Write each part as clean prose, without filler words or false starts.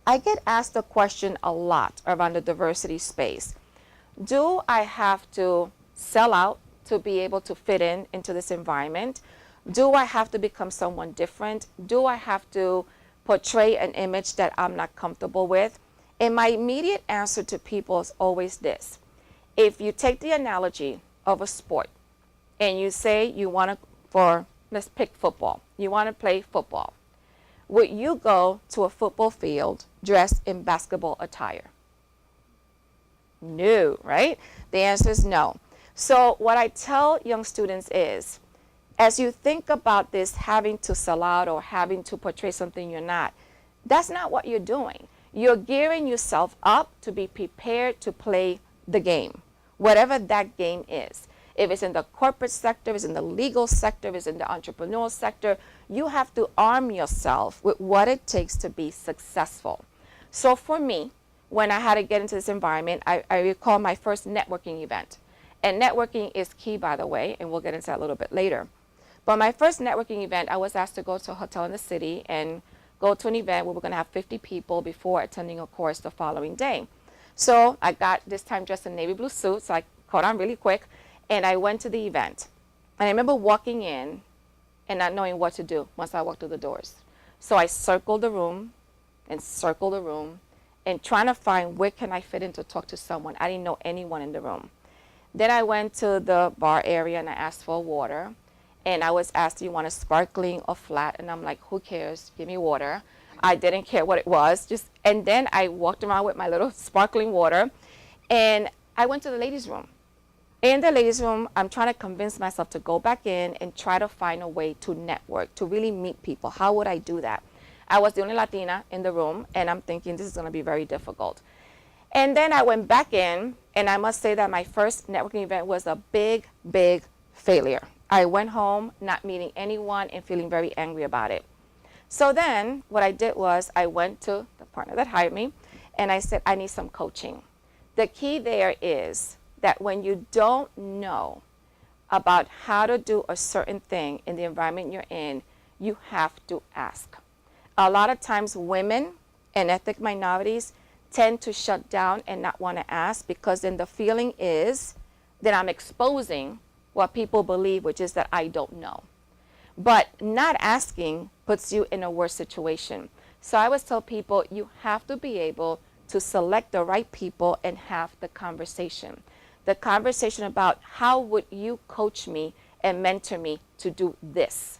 I get asked the question a lot around the diversity space. Do I have to sell out to be able to fit in into this environment? Do I have to become someone different? Do I have to portray an image that I'm not comfortable with? And my immediate answer to people is always this. If you take the analogy of a sport and you say you want to, let's pick football. You want to play football. Would you go to a football field dressed in basketball attire? No, right? The answer is no. So what I tell young students is, as you think about this having to sell out or having to portray something you're not, that's not what you're doing. You're gearing yourself up to be prepared to play the game, whatever that game is. If it's in the corporate sector, if it's in the legal sector, if it's in the entrepreneurial sector, you have to arm yourself with what it takes to be successful. So for me, when I had to get into this environment, I recall my first networking event. And networking is key, by the way, and we'll get into that a little bit later. But my first networking event, I was asked to go to a hotel in the city and go to an event where we're going to have 50 people before attending a course the following day. So I got this time dressed in navy blue suit, so I caught on really quick, and I went to the event. And I remember walking in and not knowing what to do once I walked through the doors. So I circled the room and circled the room and trying to find where can I fit in to talk to someone. I didn't know anyone in the room. Then I went to the bar area and I asked for water. And I was asked, do you want a sparkling or flat? And I'm like, who cares? Give me water. I didn't care what it was. And then I walked around with my little sparkling water. And I went to the ladies' room. In the ladies' room, I'm trying to convince myself to go back in and try to find a way to network, to really meet people. How would I do that? I was the only Latina in the room, and I'm thinking this is going to be very difficult. And then I went back in, and I must say that my first networking event was a big, big failure. I went home not meeting anyone and feeling very angry about it. So then what I did was I went to the partner that hired me, and I said, I need some coaching. The key there is that when you don't know about how to do a certain thing in the environment you're in, you have to ask. A lot of times women and ethnic minorities tend to shut down and not want to ask because then the feeling is that I'm exposing what people believe, which is that I don't know. But not asking puts you in a worse situation. So I always tell people you have to be able to select the right people and have the conversation. The conversation about how would you coach me and mentor me to do this.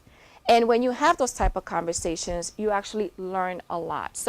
And when you have those type of conversations, you actually learn a lot. So